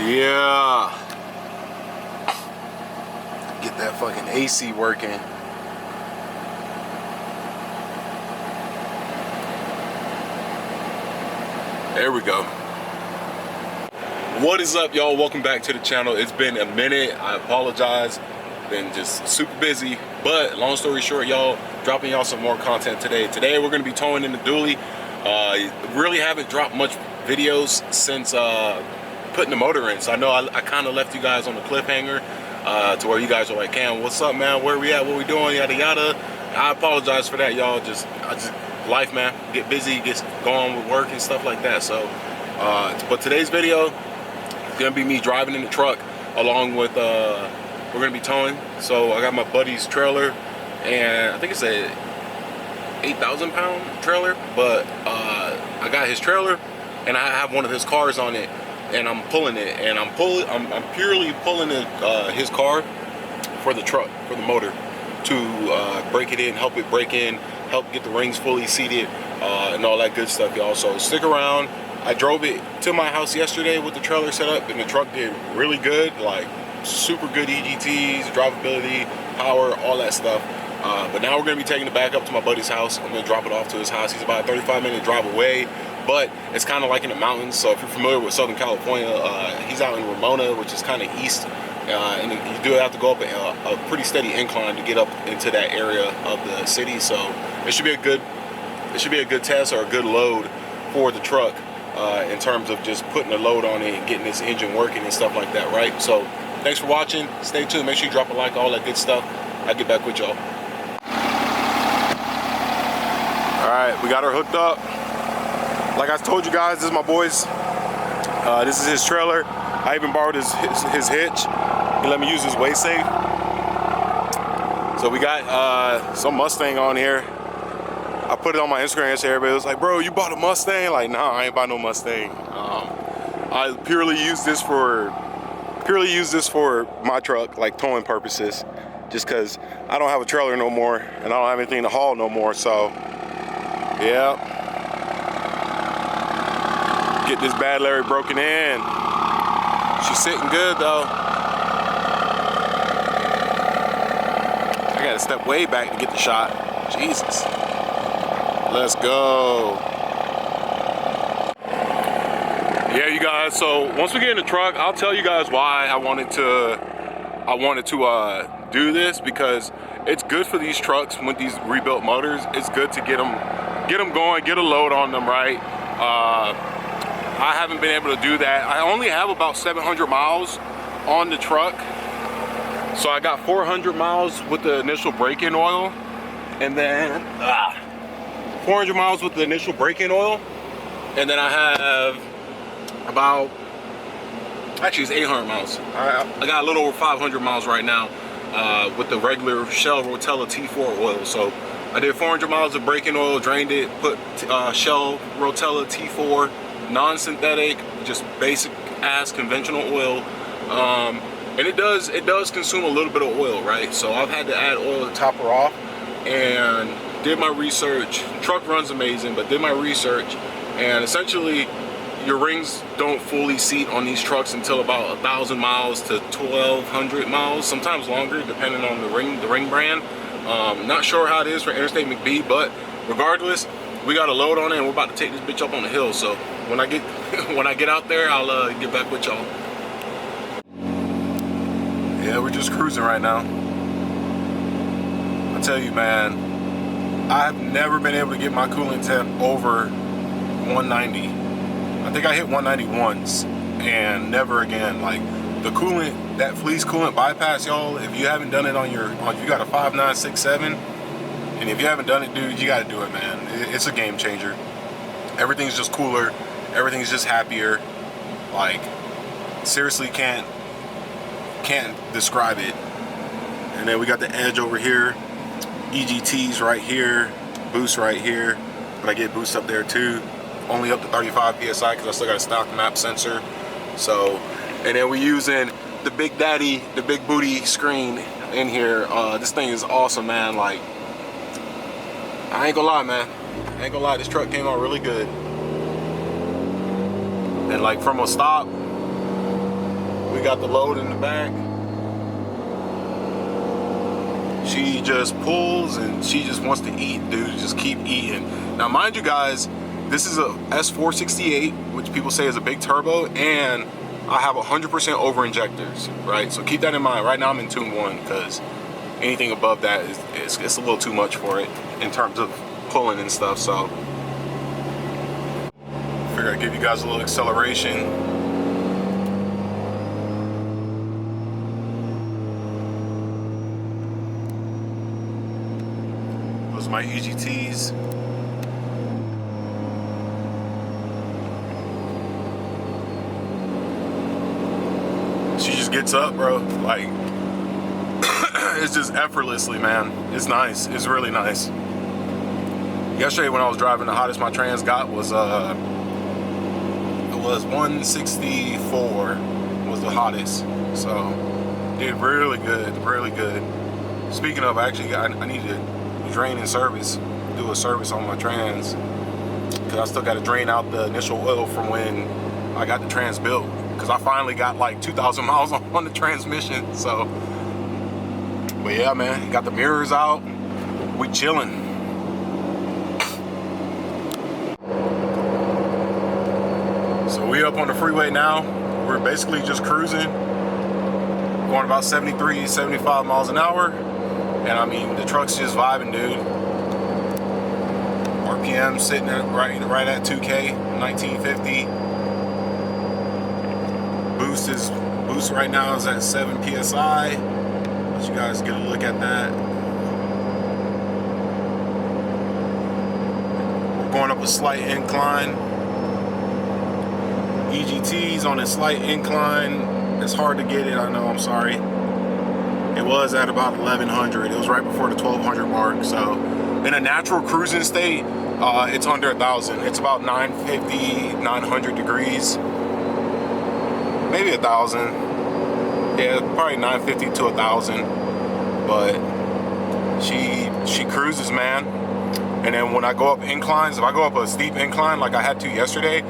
Yeah. Get that fucking AC working. There we go. What is up, y'all? Welcome back to the channel. It's been a minute. I apologize. Been just super busy. But long story short, y'all, dropping y'all some more content today. Today we're gonna be towing in the dually. Really haven't dropped much videos since putting the motor in. So I know I kind of left you guys on the cliffhanger to where you guys are like, Cam, what's up, man? Where we at? What we doing? Yada yada. I apologize for that, y'all. Life, man. Get busy, get going with work and stuff like that. So, but today's video is gonna be me driving in the truck along with we're gonna be towing. So I got my buddy's trailer, and I think it's a 8,000 pound trailer, but I got his trailer and I have one of his cars on it, and I'm pulling it, and I'm purely pulling his car for the truck, for the motor, to break it in, help it break in, help get the rings fully seated, and all that good stuff, y'all. So stick around. I drove it to my house yesterday with the trailer set up, and the truck did really good, like super good EGTs, drivability, power, all that stuff. But now we're gonna be taking it back up to my buddy's house. I'm gonna drop it off to his house. He's about a 35-minute drive away, but it's kind of like in the mountains. So if you're familiar with Southern California, he's out in Ramona, which is kind of east, and you do have to go up a pretty steady incline to get up into that area of the city. So it should be a good test, or a good load for the truck in terms of just putting a load on it and getting this engine working and stuff like that, right? So thanks for watching. Stay tuned. Make sure you drop a like, all that good stuff. I'll get back with y'all. All right, we got her hooked up. Like I told you guys, this is my boy's. This is his trailer. I even borrowed his hitch. He let me use his way safe. So we got some Mustang on here. I put it on my Instagram yesterday. Everybody was like, bro, you bought a Mustang? Like, nah, I ain't buy no Mustang. I purely use this for my truck, like towing purposes, just because I don't have a trailer no more and I don't have anything to haul no more. So yeah, get this bad Larry broken in. She's sitting good though. I gotta step way back to get the shot. Jesus. Let's go. Yeah, you guys, so once we get in the truck, I'll tell you guys why I wanted to do this, because it's good for these trucks with these rebuilt motors. It's good to get them going, get a load on them, right? I haven't been able to do that. I only have about 700 miles on the truck. So I got 400 miles with the initial break-in oil, and then 400 miles with the initial break-in oil, and then I have about, actually it's 800 miles. I got a little over 500 miles right now with the regular Shell Rotella T4 oil. So I did 400 miles of break-in oil, drained it, put Shell Rotella T4, non-synthetic, just basic ass conventional oil, and it does consume a little bit of oil, right? So I've had to add oil to top her off, and did my research. Truck runs amazing, but did my research, and essentially your rings don't fully seat on these trucks until about 1,000 miles to 1,200 miles, sometimes longer depending on the ring brand. Not sure how it is for Interstate McBee, but regardless, we got a load on it and we're about to take this bitch up on the hill. So when I get out there, I'll get back with y'all. Yeah, we're just cruising right now. I tell you, man, I've never been able to get my coolant temp over 190. I think I hit 190 once and never again. Like the coolant, that fleece coolant bypass, y'all, if you haven't done it on you got a 5967, and if you haven't done it, dude, you got to do it, man. It's a game changer. Everything's just cooler. Everything's just happier. Like, seriously, can't describe it. And then we got the edge over here, EGTs right here, boost right here, but I get boost up there too, only up to 35 psi because I still got a stock map sensor. So, and then we're using the Big Daddy, the big booty screen in here. This thing is awesome, man. Like, I ain't gonna lie, man. I ain't gonna lie, this truck came out really good. And like from a stop, We got the load in the back. She just pulls and she just wants to eat, dude. Just keep eating. Now, mind you guys, this is a S468, which people say is a big turbo, and I have 100% over injectors, right? So keep that in mind. Right now I'm in tune 1 because anything above that is it's a little too much for it in terms of pulling and stuff. So figure I'd give you guys a little acceleration. Those are my EGTs. She just gets up, bro. Like, it's just effortlessly, man. It's nice. It's really nice. Yesterday when I was driving, the hottest my trans got was it was 164 was the hottest. So did really good, really good. Speaking of, actually, I need to drain and service, do a service on my trans, because I still got to drain out the initial oil from when I got the trans built, because I finally got like 2,000 miles on the transmission. So, but yeah, man, got the mirrors out. We chilling. So we up on the freeway now. We're basically just cruising, going about 73, 75 miles an hour. And I mean, the truck's just vibing, dude. RPM sitting at right at 2K, 1950. Boost right now is at 7 PSI. Let you guys get a look at that. We're going up a slight incline. EGT's on a slight incline. It's hard to get it, I know, I'm sorry. It was at about 1100. It was right before the 1200 mark. So in a natural cruising state, it's under 1,000. It's about 950, 900 degrees. Maybe 1,000. Yeah, probably 950 to 1,000. But she cruises, man. And then when I go up inclines, if I go up a steep incline like I had to yesterday,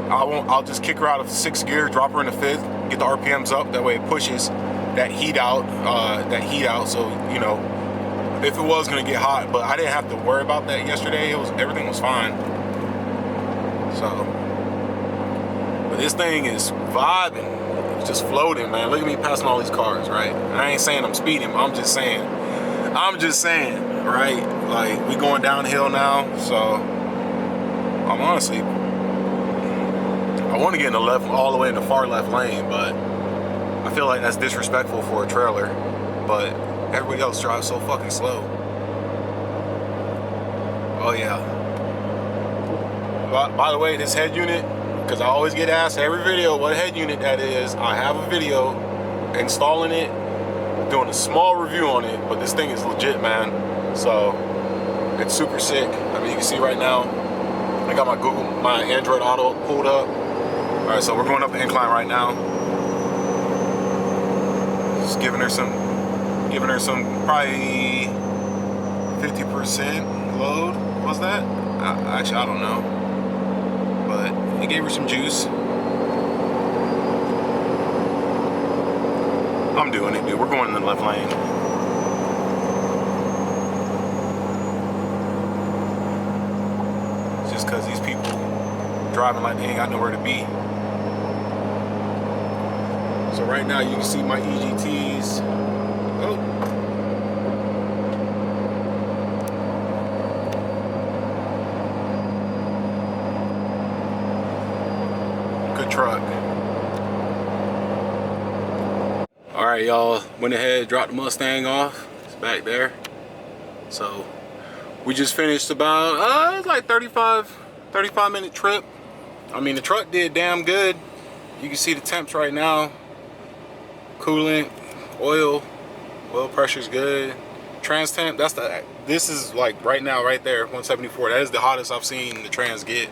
I'll just kick her out of 6th gear, drop her in the 5th, get the RPMs up. That way it pushes that heat out. So, you know, if it was gonna get hot, but I didn't have to worry about that yesterday. Everything was fine. So, but this thing is vibing. It's just floating, man. Look at me passing all these cars, right? I ain't saying I'm speeding. I'm just saying, right? Like, we going downhill now, so I'm honestly, I want to get in the left, all the way in the far left lane, but I feel like that's disrespectful for a trailer. But everybody else drives so fucking slow. Oh yeah. By the way, this head unit, because I always get asked every video what head unit that is. I have a video installing it, doing a small review on it, but this thing is legit, man. So it's super sick. I mean, you can see right now, I got my Android Auto pulled up. All right, so we're going up the incline right now. Just giving her some probably 50% load. What's that? Actually, I don't know. But it gave her some juice. I'm doing it, dude. We're going in the left lane. It's just because these people driving like they ain't got nowhere to be. So right now you can see my EGTs. Oh. Good truck. All right, y'all. Went ahead, dropped the Mustang off. It's back there. So we just finished about it's like 35-minute trip. I mean, the truck did damn good. You can see the temps right now. Coolant, oil pressure's good. Trans temp, this is like right now, right there, 174. That is the hottest I've seen the trans get.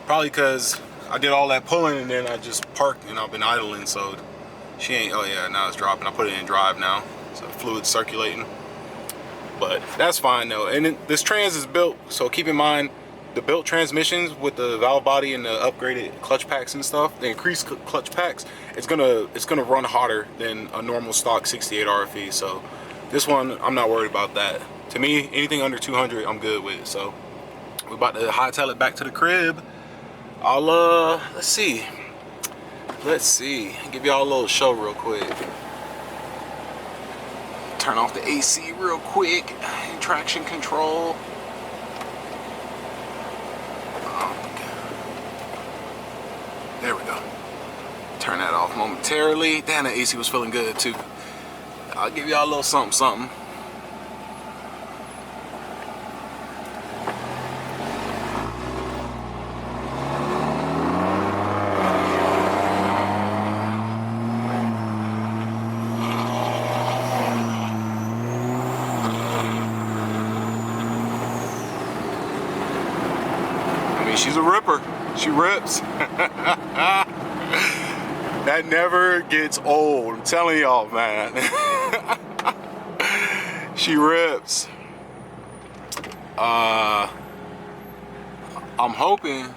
Probably because I did all that pulling and then I just parked and I've been idling, so she ain't, oh yeah, now it's dropping. I put it in drive now, so the fluid's circulating. But that's fine though. And this trans is built, so keep in mind, the built transmissions with the valve body and the upgraded clutch packs and stuff, the increased clutch packs, it's gonna run hotter than a normal stock 68 RFE. So this one, I'm not worried about that. To me, anything under 200, I'm good with. So we're about to hightail it back to the crib. I'll let's see, give y'all a little show real quick. Turn off the AC real quick, traction control. There we go. Turn that off momentarily. Damn, the AC was feeling good too. I'll give y'all a little something. I mean, she's a ripper. She rips. That never gets old. I'm telling y'all, man. She rips. I'm hoping.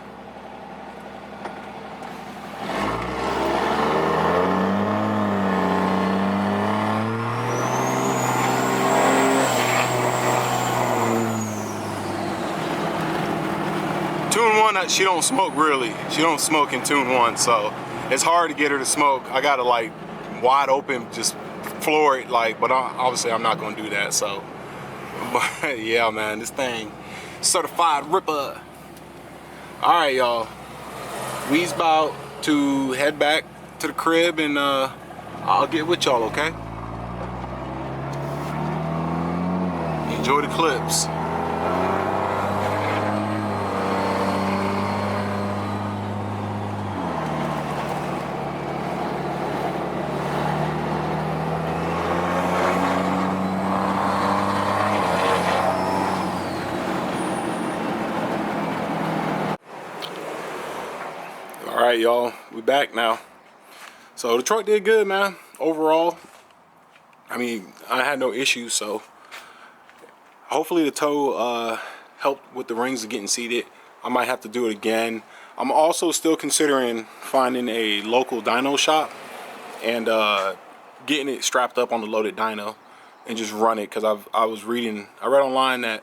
Tune 1, she don't smoke really. She don't smoke in Tune 1, so it's hard to get her to smoke. I gotta like wide open, just floor it, like, but obviously I'm not gonna do that, so. But yeah, man, this thing, certified ripper. All right, y'all. We's about to head back to the crib, and I'll get with y'all, okay? Enjoy the clips. All right, y'all, we back now. So the truck did good, man. Overall, I mean, I had no issues, so hopefully the tow helped with the rings getting seated. I might have to do it again. I'm also still considering finding a local dyno shop and getting it strapped up on the loaded dyno and just run it, because I read online that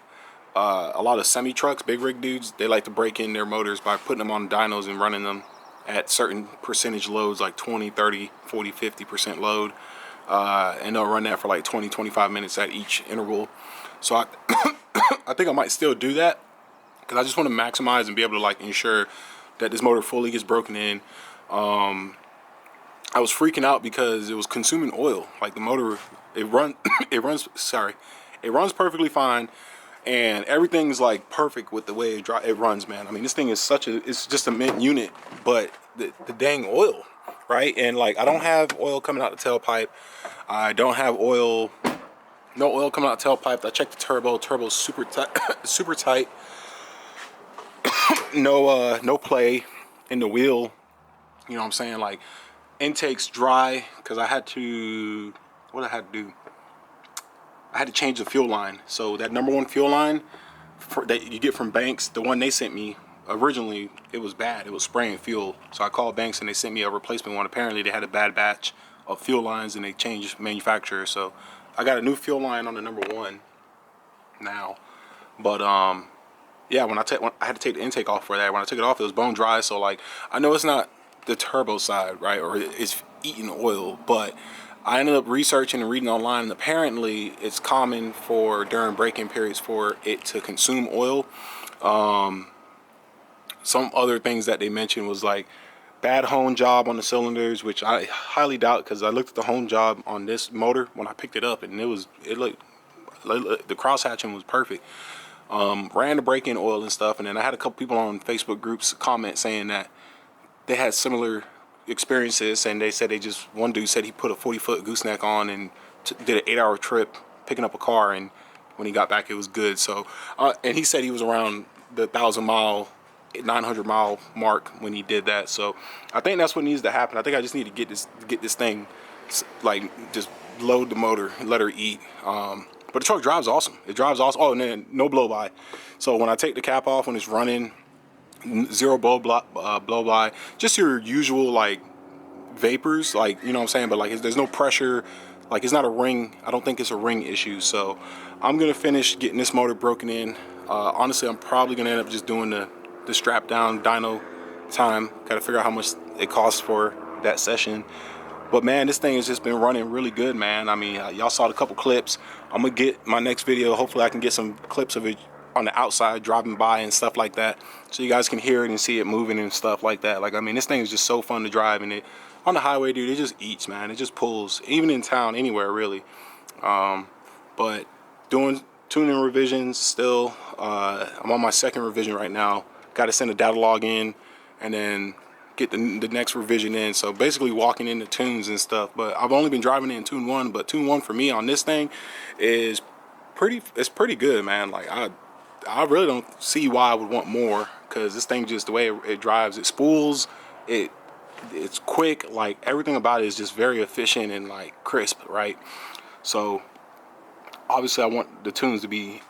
a lot of semi trucks, big rig dudes, they like to break in their motors by putting them on dynos and running them at certain percentage loads, like 20, 30, 40, 50% load, and they'll run that for like 20-25 minutes at each interval. So I I think I might still do that, because I just want to maximize and be able to like ensure that this motor fully gets broken in. I was freaking out because it was consuming oil. Like the motor, it runs perfectly fine, and everything's like perfect with the way it runs, man. I mean, this thing is it's just a mint unit, but the dang oil, right? And like, I don't have oil coming out the tailpipe. I don't have no oil coming out the tailpipe. I checked the turbo's super tight, super tight. No play in the wheel. You know what I'm saying? Like, intake's dry, because I had to change the fuel line. So that #1 fuel line that you get from Banks, the one they sent me originally, it was bad. It was spraying fuel. So I called Banks and they sent me a replacement one. Apparently they had a bad batch of fuel lines and they changed manufacturer. So I got a new fuel line on the #1 now. But yeah, when I had to take the intake off for that. When I took it off, it was bone dry. So like, I know it's not the turbo side, right, or it's eating oil, but I ended up researching and reading online, and apparently it's common for during break-in periods for it to consume oil. Some other things that they mentioned was like bad hone job on the cylinders, which I highly doubt, because I looked at the hone job on this motor when I picked it up, and it looked the cross hatching was perfect. Ran the break-in oil and stuff, and then I had a couple people on Facebook groups comment saying that they had similar experiences, and they said one dude said he put a 40-foot gooseneck on and did an 8-hour trip picking up a car, and when he got back it was good. So and he said he was around the 1,000-mile, 900-mile mark when he did that. So I think that's what needs to happen. I think I just need to get this thing, like, just load the motor and let her eat. But the truck drives awesome. It drives awesome. Oh, and then no blow by. So when I take the cap off when it's running, zero blow by, just your usual like vapors, like, you know what I'm saying, but like there's no pressure, like it's not a ring. I don't think it's a ring issue. So I'm gonna finish getting this motor broken in. Honestly, I'm probably gonna end up just doing the strap down dyno time. Gotta figure out how much it costs for that session. But man, this thing has just been running really good, man. I mean, y'all saw the couple clips. I'm gonna get my next video, hopefully I can get some clips of it on the outside driving by and stuff like that, so you guys can hear it and see it moving and stuff like that. Like, I mean, this thing is just so fun to drive, and it on the highway, dude, it just eats, man. It just pulls, even in town, anywhere really. But doing tuning revisions still. I'm on my second revision right now. Got to send a data log in and then get the next revision in. So basically walking into tunes and stuff. But I've only been driving in tune 1, but tune 1 for me on this thing is pretty good, man. Like I really don't see why I would want more, because this thing, just the way it drives, it spools, it's quick, like everything about it is just very efficient and like crisp, right? So obviously I want the tunes to be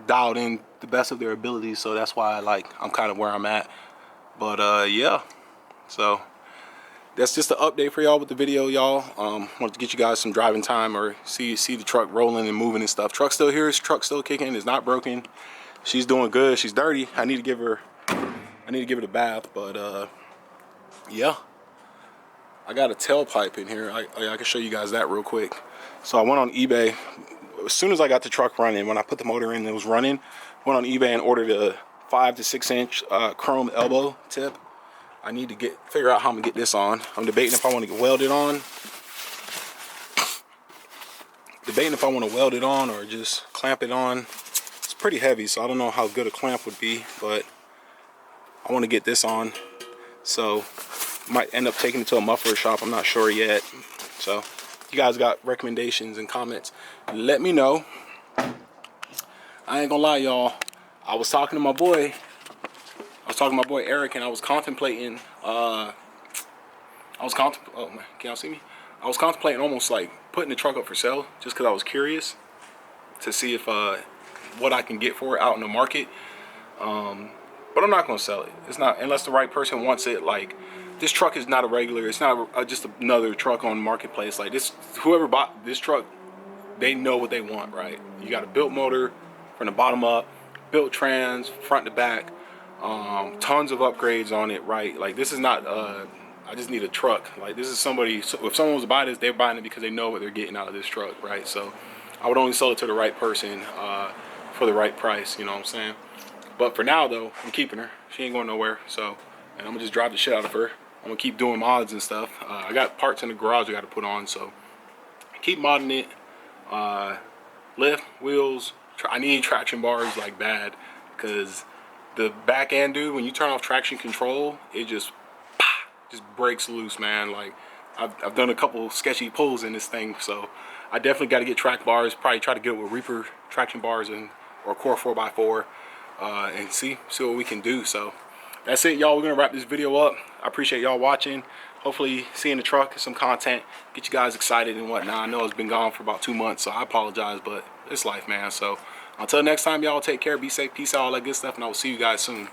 dialed in the best of their abilities, so that's why I'm kind of where I'm at. But yeah, so that's just an update for y'all with the video, y'all. Wanted to get you guys some driving time, or see the truck rolling and moving and stuff. Truck's still here, truck's still kicking, it's not broken. She's doing good. She's dirty. I need to give it a bath. But yeah, I got a tailpipe in here. I can show you guys that real quick. So I went on eBay as soon as I got the truck running. When I put the motor in, it was running. Went on eBay and ordered a 5 to 6 inch chrome elbow tip. I need to figure out how I'm gonna get this on. I'm debating if I want to weld it on. Or just clamp it on. It's pretty heavy, so I don't know how good a clamp would be, but I want to get this on. So might end up taking it to a muffler shop. I'm not sure yet. So if you guys got recommendations and comments, let me know. I ain't gonna lie, y'all. I was talking to my boy Eric, and I was contemplating. Oh man, can y'all see me? I was contemplating almost like putting the truck up for sale, just because I was curious to see if what I can get for it out in the market. But I'm not gonna sell it. It's not, unless the right person wants it. Like, this truck is not a regular. It's not just another truck on the marketplace. Like this, whoever bought this truck, they know what they want, right? You got a built motor from the bottom up, built trans front to back, tons of upgrades on it, right? Like, this is not I just need a truck. Like, this is somebody, if someone was to buy this, they're buying it because they know what they're getting out of this truck, right? So I would only sell it to the right person for the right price, you know what I'm saying? But for now though, I'm keeping her. She ain't going nowhere. So, and I'm gonna just drive the shit out of her. I'm gonna keep doing mods and stuff. I got parts in the garage I gotta put on, so keep modding it. Lift, wheels, I need traction bars like bad, because the back end, dude, when you turn off traction control, it just breaks loose, man. Like, I've done a couple sketchy pulls in this thing, so I definitely got to get track bars. Probably try to get it with Reaper traction bars or Core 4x4, and see what we can do. So that's it, y'all. We're gonna wrap this video up. I appreciate y'all watching. Hopefully seeing the truck and some content get you guys excited and whatnot. I know it's been gone for about 2 months, so I apologize, but it's life, man. So until next time, y'all, take care, be safe, peace out, all that good stuff, and I will see you guys soon.